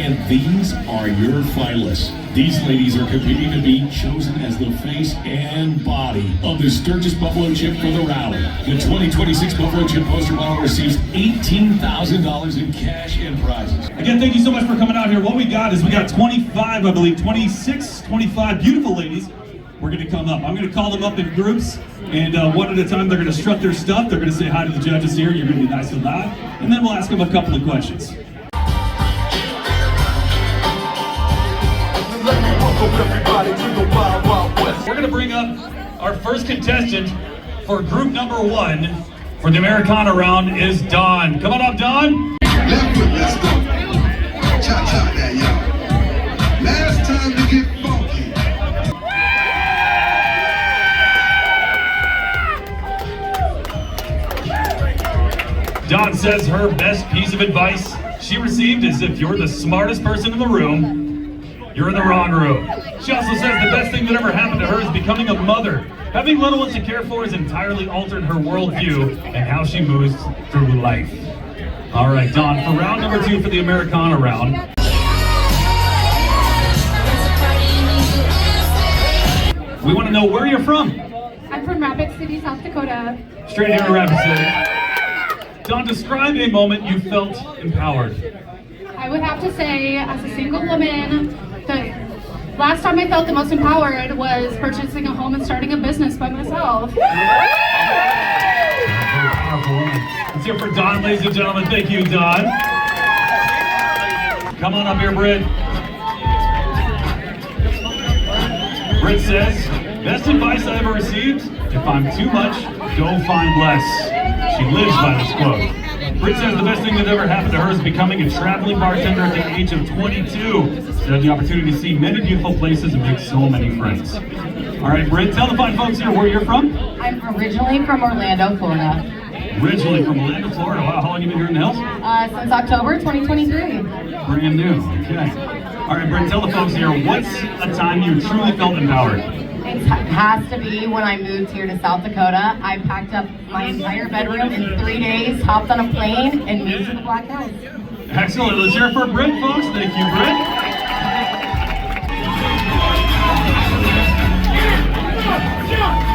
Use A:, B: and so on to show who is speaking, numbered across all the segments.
A: And these are your finalists. These ladies are competing to be chosen as the face and body of the Sturgis Buffalo Chip for the rally. The 2026 Buffalo Chip poster model receives $18,000 in cash and prizes.
B: Again, thank you so much for coming out here. What we got 25, I believe, 26, 25 beautiful ladies. We're gonna come up. I'm gonna call them up in groups, and one at a time they're gonna strut their stuff. They're gonna say hi to the judges here. You're gonna be nice and loud, and then we'll ask them a couple of questions. We're going to bring up our first contestant for group number 1 for the Americana round is Dawn. Come on up, Dawn.
C: Left foot, let's go. Cha-cha that, y'all. Last time to get funky.
B: Dawn says her best piece of advice she received is if you're the smartest person in the room, you're in the wrong room. She also says the best thing that ever happened to her is becoming a mother. Having little ones to care for has entirely altered her worldview and how she moves through life. All right, Dawn, for round number 2 for the Americana round. We want to know where you're from.
D: I'm from Rapid City, South Dakota.
B: Straight here in Rapid City. Dawn, describe a moment you felt empowered.
D: I would have to say, as a single woman, the last time I felt the most empowered was purchasing a home and starting a business by myself.
B: Very powerful woman. Let's hear for Dawn, ladies and gentlemen. Thank you, Dawn. Come on up here, Britt. Britt says, best advice I ever received, if I'm too much, go find less. She lives by this quote. Britt says the best thing that ever happened to her is becoming a traveling bartender at the age of 22. She had the opportunity to see many beautiful places and make so many friends. All right, Britt, tell the fine folks here where you're from.
E: I'm originally from Orlando, Florida.
B: Originally from Orlando, Florida. Wow, how long have you been here in the hills?
E: Since October 2023.
B: Brand new, okay. All right, Britt, tell the folks here, what's a time you truly felt empowered?
E: It has to be when I moved here to South Dakota. I packed up my entire bedroom in 3 days, hopped on a plane, and moved to the Black Hills.
B: Excellent. Let's hear it for Britt, folks. Thank you, Britt.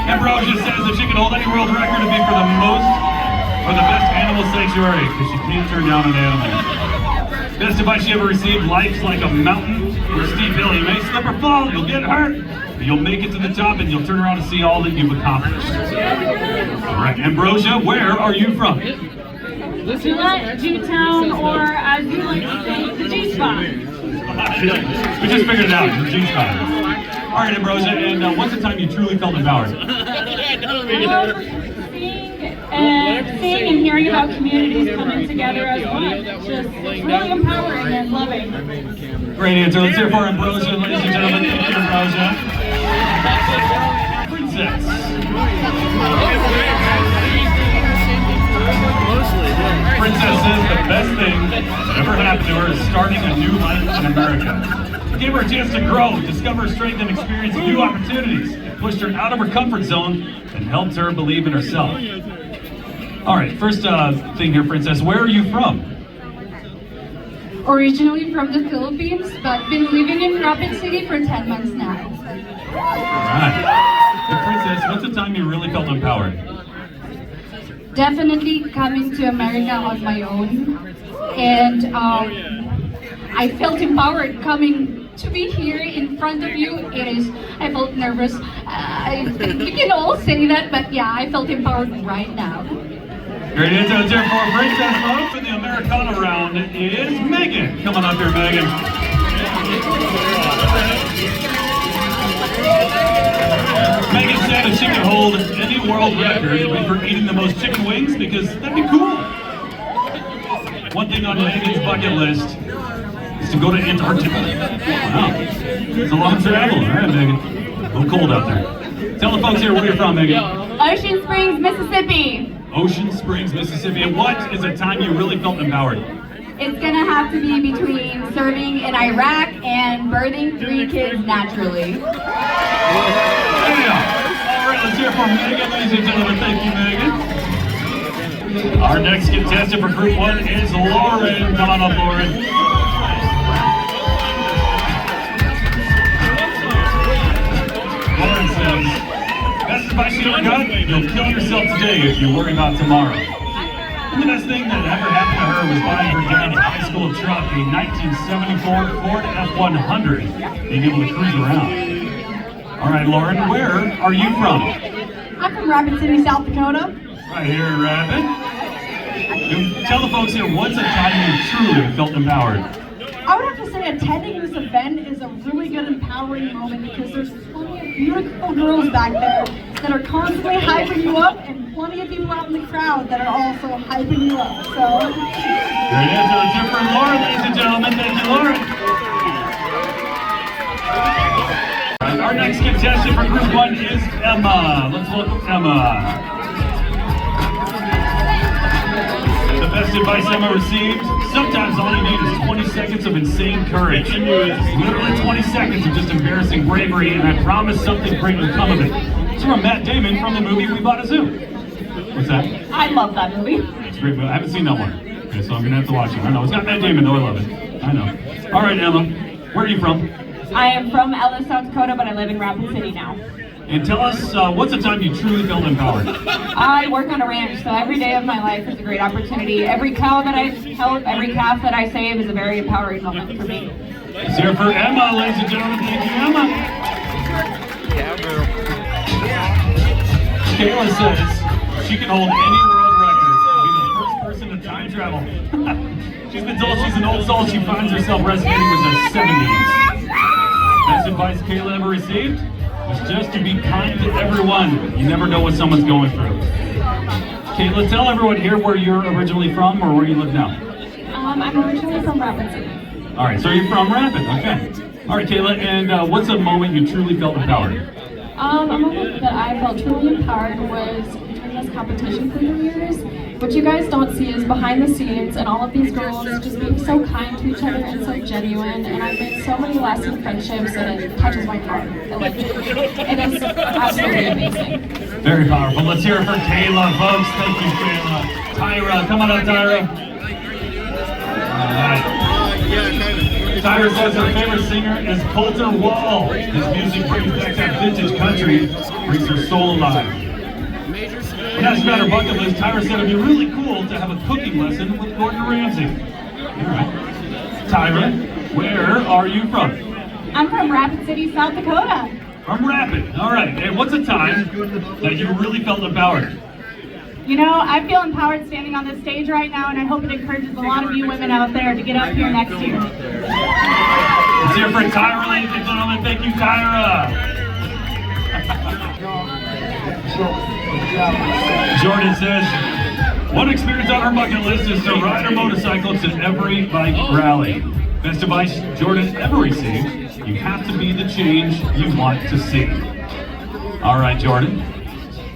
B: Ambrosia says that she can hold any world record to be for the best animal sanctuary, because she can't turn down an animal. Best advice she ever received, life's like a mountain or a steep hill. You may slip or fall, you'll get hurt. You'll make it to the top and you'll turn around and see all that you've accomplished. All right, Ambrosia, where are you from?
F: Gillette, G-Town, or as you like to say, the G-Spot.
B: We just figured it out, the G-Spot. All right, Ambrosia, and what's the time you truly felt empowered?
F: Seeing and hearing about communities coming together as one. It's just really empowering and loving.
B: Great answer. Let's hear for Ambrosia, ladies and gentlemen. Thank you, Ambrosia. Princess. Princess says the best thing that ever happened to her is starting a new life in America. It gave her a chance to grow, discover her strength, and experience new opportunities. It pushed her out of her comfort zone and helped her believe in herself. All right, first thing here, Princess, where are you from?
D: Originally from the Philippines, but been living in Rapid City for 10 months now.
B: All right. And Princess, what's the time you really felt empowered?
D: Definitely coming to America on my own, and I felt empowered coming to be here in front of you. I felt nervous. I think we can all say that, but yeah, I felt empowered right now.
B: Great answer. Let's hear it for Princess Love for the Americana round is Megan. Come on up here, Megan. Megan said that she could hold any world record for eating the most chicken wings because that'd be cool. One thing on Megan's bucket list is to go to Antarctica. Wow, it's a long travel. All right, Megan. A little cold out there. Tell the folks here where you're from, Megan.
F: Ocean Springs, Mississippi.
B: Ocean Springs, Mississippi. And what is a time you really felt empowered?
E: It's gonna have to be between serving in Iraq and birthing 3 kids naturally.
B: Yeah. All right, let's hear it for Megan, ladies and gentlemen. Thank you, Megan. Our next contestant for Group 1 is Lauren. Come on up, Lauren. advice you ever got? You'll kill yourself today if you worry about tomorrow. And the best thing that ever happened to her was buying her dad's high school truck, a 1974 Ford F-100, being able to cruise around. All right, Lauren, where are you from?
F: I'm from Rapid City, South Dakota.
B: Right here in Rapid. Tell the folks here, what's a time you truly felt empowered?
F: I would have to say attending this event is a really good empowering moment because there's plenty of beautiful girls back there that are constantly hyping you up and plenty of people out in the crowd that are also hyping you up. So
B: There it is, a different Lauren, ladies and gentlemen. Thank you, Lauren. Our next contestant for Group 1 is Emma. Let's look at Emma. The best advice Emma received, sometimes all you need is 20 seconds of insane courage. Literally 20 seconds of just embarrassing bravery, and I promise something great will come of it. It's from Matt Damon from the movie We Bought a Zoo. What's that?
F: I love that movie.
B: It's a great movie. I haven't seen that one. Okay, so I'm going to have to watch it. I know. It's got Matt Damon, though. I love it. I know. All right, Emma. Where are you from?
F: I am from Ellis, South Dakota, but I live in Rapid City now.
B: And tell us, what's a time you truly felt empowered?
F: I work on a ranch, so every day of my life is a great opportunity. Every cow that I help, every calf that I save is a very empowering moment for me.
B: Let's hear it for Emma, ladies and gentlemen. Thank you, Emma. Kayla says she can hold any world record and be the first person to time travel. She's been told she's an old soul. She finds herself resonating with the 70s. Best advice Kayla ever received was just to be kind to everyone. You never know what someone's going through. Kayla, tell everyone here where you're originally from or where you live now.
F: I'm originally from Rapid City.
B: All right, so you're from Rapid, okay. All right, Kayla, and what's a moment you truly felt empowered?
G: A moment that I felt truly empowered was during this competition for New Year's. What you guys don't see is behind the scenes and all of these girls just being so kind to each other and so genuine, and I've made so many lasting friendships and it touches my heart. It is absolutely amazing.
B: Very powerful. Let's hear it for Kayla, folks. Thank you, Kayla. Tyra, come on up, Tyra. All right. Tyra says her favorite singer is Coulter Wall. His music brings back that vintage country, brings her soul alive. When asked about her bucket list, Tyra said it'd be really cool to have a cooking lesson with Gordon Ramsay. All right. Tyra, where are you from?
F: I'm from Rapid City, South Dakota.
B: From Rapid. All right. And what's a time that you really felt empowered?
F: You know, I feel empowered standing on this stage right now, and I hope it encourages a lot of you women out there to get up here next year.
B: Let's hear for Tyra, ladies and gentlemen. Thank you, Tyra. Jordan says, one experience on her bucket list is to ride her motorcycle to every bike rally. Best advice Jordan ever received, you have to be the change you want to see. All right, Jordan,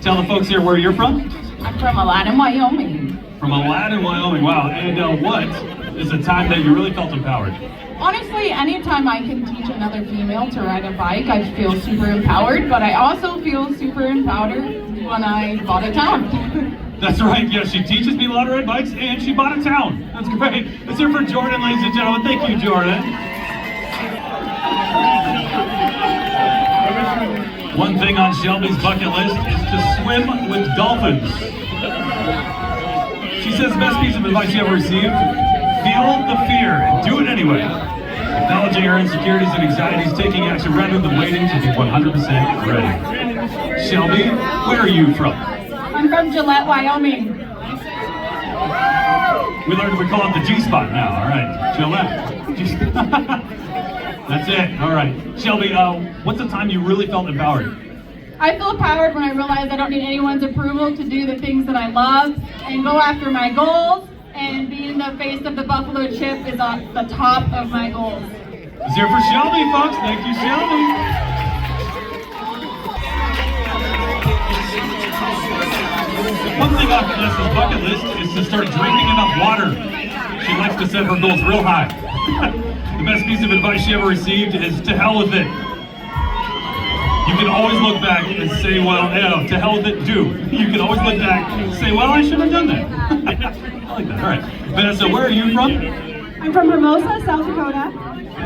B: tell the folks here where you're from.
E: I'm from Aladdin, Wyoming.
B: From Aladdin, Wyoming, wow. And what is a time that you really felt empowered?
E: Honestly, anytime I can teach another female to ride a bike, I feel super empowered, but I also feel super empowered when I bought a town.
B: That's right, yes, she teaches people how to ride bikes and she bought a town. That's great. Let's hear for Jordan, ladies and gentlemen. Thank you, Jordan. One thing on Shelby's bucket list is to swim with dolphins. She says the best piece of advice she ever received, feel the fear and do it anyway. Acknowledging her insecurities and anxieties, taking action rather than waiting to be 100% ready. Shelby, where are you from?
F: I'm from Gillette, Wyoming.
B: We learned we call it the G-spot now, all right. Gillette. That's it, all right. Shelby, what's the time you really felt empowered?
F: I feel empowered when I realize I don't need anyone's approval to do the things that I love and go after my goals, and being the face of the buffalo chip is on the top of my goals.
B: Let's hear for Shelby, folks. Thank you, Shelby. One thing off Vanessa's bucket list is to start drinking enough water. She likes to set her goals real high. The best piece of advice she ever received is to hell with it. You can always look back and say, well, to hell with it, do. You can always look back and say, well, I should have done that. I like that. All right. Vanessa, where are you from?
F: I'm from Hermosa, South Dakota.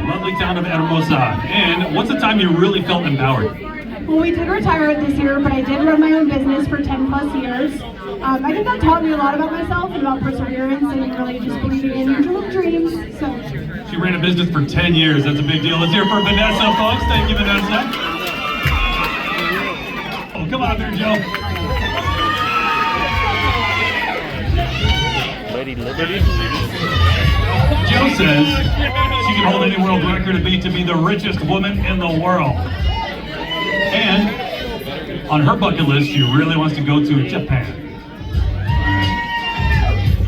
B: Lovely town of Hermosa. And what's the time you really felt empowered?
F: Well, we did retire it this year, but I did run my own business for 10 plus years. I think that taught me a lot about myself and about perseverance and really just believing in your little dreams. So.
B: She ran a business for 10 years. That's a big deal. Let's hear it for Vanessa, folks. Thank you, Vanessa. Oh, come on up here, Joe.
H: Lady Liberty.
B: Joe says she can hold any world record to be the richest woman in the world. And on her bucket list, she really wants to go to Japan.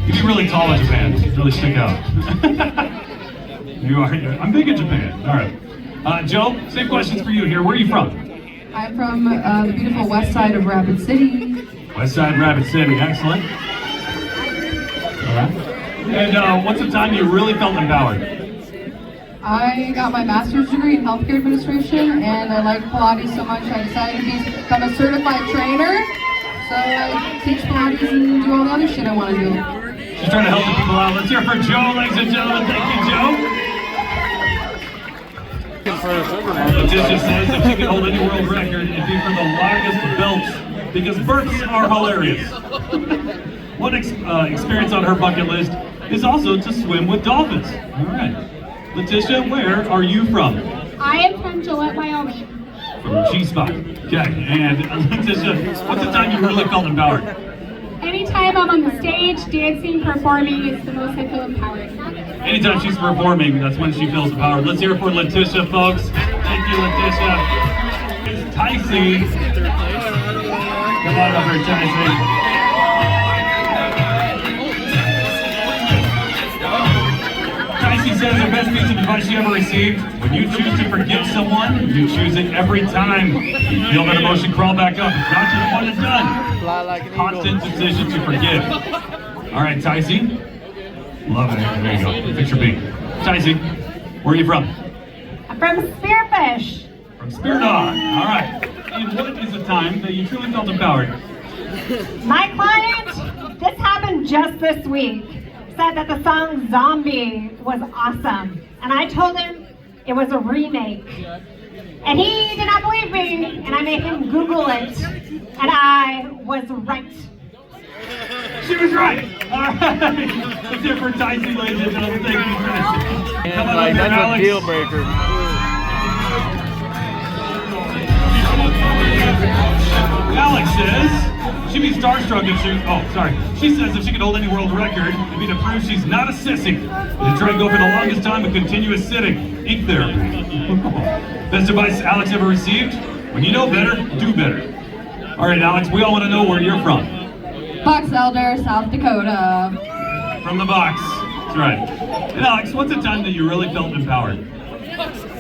B: You'd be really tall in Japan. Really stick out. You are. I'm big in Japan. All right. Joe, same questions for you here. Where are you from?
E: I'm from the beautiful west side of Rapid City.
B: West Side, Rapid City. Excellent. All right. And what's the time you really felt empowered?
E: I got my master's degree in healthcare administration, and I like Pilates so much I decided to become a certified trainer. So I teach Pilates and do all the other shit I want to do.
B: She's trying to help the people out. Let's hear it for Joe, ladies and gentlemen. Thank you, Joe. Letitia says if she could hold any world record, it'd be for the longest belch, because births are hilarious. One experience on her bucket list is also to swim with dolphins. All right. Letitia, where are you from?
F: I am from Gillette, Wyoming.
B: From G-Spot. Okay. And Letitia, what's the time you really felt empowered?
F: Anytime I'm on the stage, dancing, performing, it's the most I feel empowered.
B: Anytime she's performing, that's when she feels empowered. Let's hear it for Letitia, folks. Thank you, Letitia. It's Tycee. Come on up here, Tycee. Tycee says the best piece of advice she ever received: when you choose to forgive someone, you choose it every time. You feel that emotion crawl back up. It's not just one and done. Constant decision to forgive. All right, Tycee. Love it. There you go. Picture B. Tycee, where are you from?
F: I'm from Spearfish.
B: From Spear Dog. All right. And what is the time that you truly felt empowered?
F: My client, this happened just this week, said that the song Zombie was awesome. And I told him it was a remake. And he did not believe me, and I made him Google it. And I was right.
B: She was right. All right. Let's hear it for Tycee, ladies and gentlemen. Thank you, Chris. Come on up here,
H: That's
B: Alex.
H: a deal breaker.
B: Alex says she'd be starstruck if she says if she could hold any world record, it'd be to prove she's not a sissy. And to try and go for the longest time of continuous sitting. Ink therapy. Best advice Alex ever received? When you know better, do better. All right, Alex, we all want to know where you're from.
E: Box Elder, South Dakota.
B: From the box. That's right. And Alex, what's the time that you really felt empowered?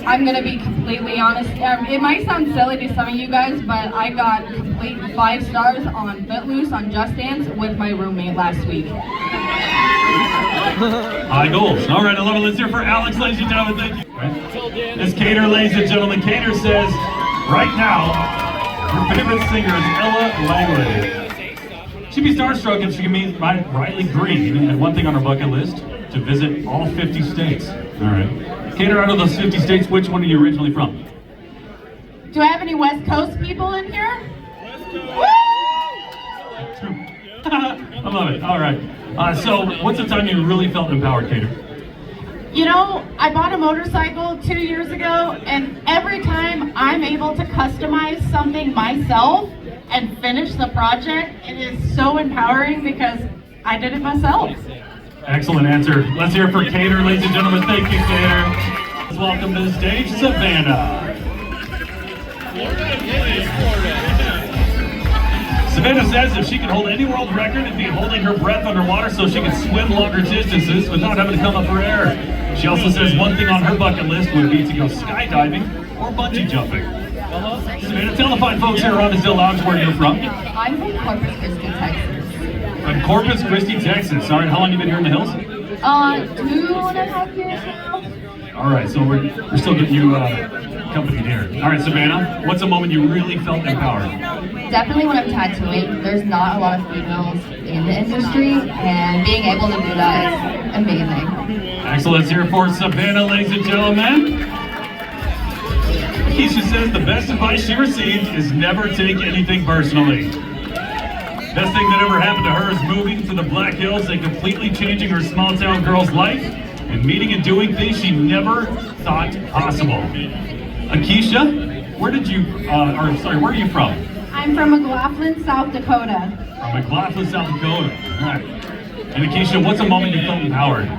E: I'm gonna be completely honest. It might sound silly to some of you guys, but I got complete 5 stars on Footloose on Just Dance with my roommate last week.
B: High goals. All right, I love it. Let's hear for Alex, ladies and gentlemen. Thank you. Right. This Cater, ladies and gentlemen. Cater says, right now, her favorite singer is Ella Langley. She'd be starstruck if she could meet Riley Green, and one thing on her bucket list, to visit all 50 states. All right. Cater, out of those 50 states, which one are you originally from?
E: Do I have any West Coast people in here?
B: I love it. All right. So, what's the time you really felt empowered, Cater?
E: You know, I bought a motorcycle 2 years ago, and every time I'm able to customize something myself and finish the project, it is so empowering because I did it myself.
B: Excellent answer. Let's hear it for Cater, ladies and gentlemen. Thank you, Cater. Let's welcome to the stage, Savannah. Savannah says if she could hold any world record, it'd be holding her breath underwater so she could swim longer distances without having to come up for air. She also says one thing on her bucket list would be to go skydiving or bungee jumping. Savannah, tell the fine folks here around the Still Lounge where you're from.
E: I'm from Corpus Christi, Texas.
B: From Corpus Christi, Texas. All right, how long have you been here in the hills?
E: 2.5 years now.
B: All right, so we're still getting you accompanied here. All right, Savannah, what's a moment you really felt empowered?
E: Definitely when I'm tattooing. There's not a lot of females in the industry, and being able to do that is amazing.
B: Excellent. Let's hear it for Savannah, ladies and gentlemen. Keisha says the best advice she received is never take anything personally. Best thing that ever happened to her is moving to the Black Hills and completely changing her small town girl's life and meeting and doing things she never thought possible. Keisha, where are you from?
D: I'm from McLaughlin, South Dakota.
B: From McLaughlin, South Dakota. All right. And Keisha, what's a moment you felt empowered?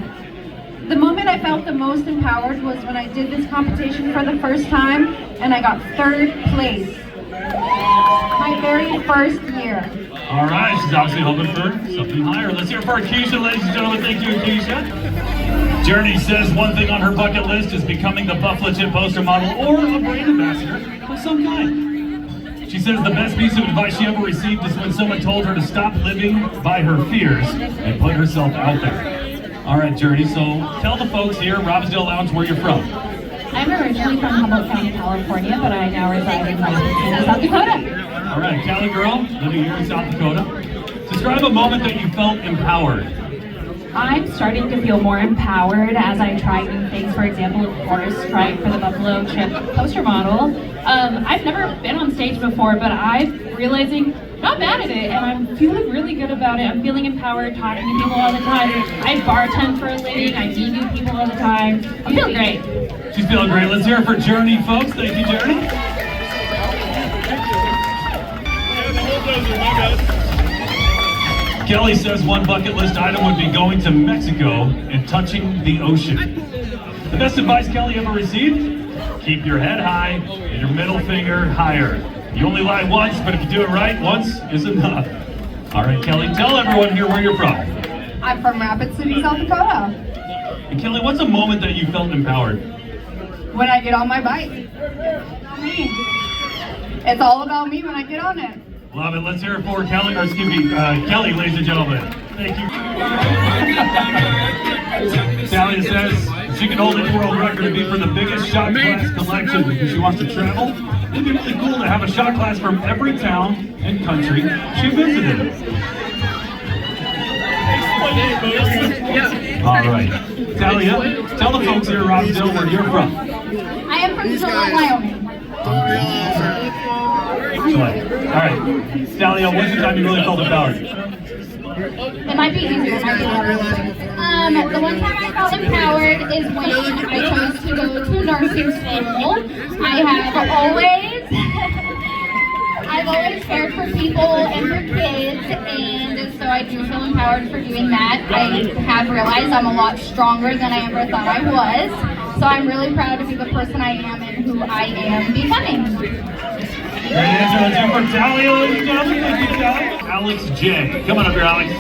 D: The moment I felt the most empowered was when I did this competition for the first time and I got 3rd place. My very first year.
B: All right, she's obviously hoping for something higher. Let's hear it for Keisha, ladies and gentlemen. Thank you, Keisha. Journey says one thing on her bucket list is becoming the Buffalo Chip poster model or a brand ambassador of some kind. She says the best piece of advice she ever received is when someone told her to stop living by her fears and put herself out there. All right, Journey, so tell the folks here, Robbinsdale Lounge, where you're from.
G: I'm originally from Humboldt County, California, but I now reside in South Dakota.
B: All right, Cali girl, living here in South Dakota. Describe a moment that you felt empowered.
G: I'm starting to feel more empowered as I try new things. For example, of course, trying for the Buffalo Chip poster model. I've never been on stage before, but I'm realizing not bad at it, and I'm feeling really good about it. I'm feeling empowered, talking to people all the time. I bartend for a living. I meet new people all the time. I'm feeling great.
B: She's feeling great. Let's hear it for Journey, folks. Thank you, Journey. Kelly says one bucket list item would be going to Mexico and touching the ocean. The best advice Kelly ever received? Keep your head high and your middle finger higher. You only lie once, but if you do it right, once is enough. All right, Kelly, tell everyone here where you're from.
D: I'm from Rapid City, South Dakota.
B: And Kelly, what's a moment that you felt empowered?
D: When I get on my bike. Me. It's all about me when I get on it.
B: Love it. Let's hear it for Kelly, Kelly, ladies and gentlemen. Thank you. Talia says she can hold any world record to be for the biggest shot glass collection because she wants to travel. It'd be really cool to have a shot glass from every town and country she visited. All right. Talia, tell the folks here in Robbinsdale where you're from.
D: I am from Sturgis, Wyoming.
B: All right. Talia, when's the time you really felt empowered?
D: It might be easier. It might be harder.
H: The one time I felt empowered is when I chose to go to nursing school. I've always cared for people and for kids, and so I do feel empowered for doing that. I have realized I'm a lot stronger than I ever thought I was, so I'm really proud to be the person I am and who I am becoming.
B: Great answer. Let's hear for Talia, ladies and gentlemen. Thank you, Talia. Alex J. Come on up here, Alex.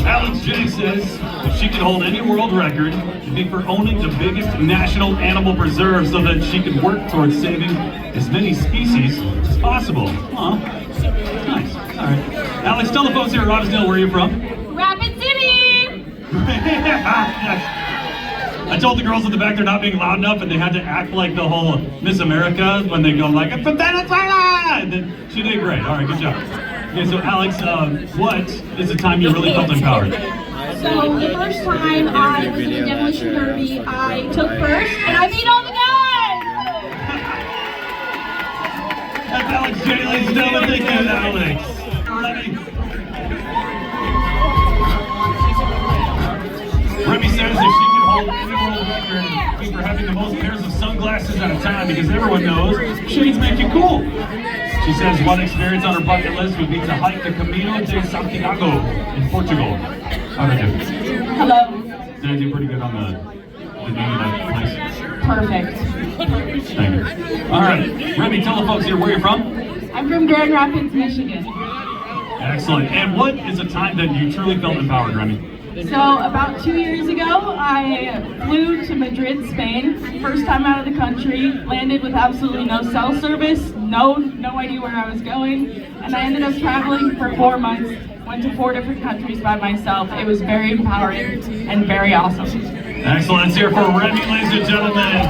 B: Alex J says if she could hold any world record, it'd be for owning the biggest national animal preserve so that she could work towards saving as many species as possible. Aw, nice. All right. Alex, tell the folks here at Robbinsdale where you're from.
H: Rapid City!
B: I told the girls in the back they're not being loud enough and they had to act like the whole Miss America when they go like, I'm from Venezuela! And then she did great. All right, good job. Okay, so Alex, what is the time you really felt empowered?
G: So the first time I was in the demolition derby, I took first and I beat all the guys!
B: That's Alex J, ladies and gentlemen. Thank you, Alex. Remy says if she could hold any world record, it'd be for having the most pairs of sunglasses at a time because everyone knows shades make you cool. She says one experience on her bucket list would be to hike the Camino de Santiago in Portugal. How did I do?
G: Hello.
B: Did I do pretty good on the name of that place?
G: Perfect.
B: Thank you. All right, Remy, tell the folks here where you're from.
G: I'm from Grand Rapids, Michigan.
B: Excellent. And what is a time that you truly felt empowered, Remy?
G: So about 2 years ago, I flew to Madrid, Spain. First time out of the country, landed with absolutely no cell service, no idea where I was going, and I ended up traveling for 4 months. Went to 4 different countries by myself. It was very empowering and very awesome.
B: Excellent. Let's hear for Remy, ladies and gentlemen.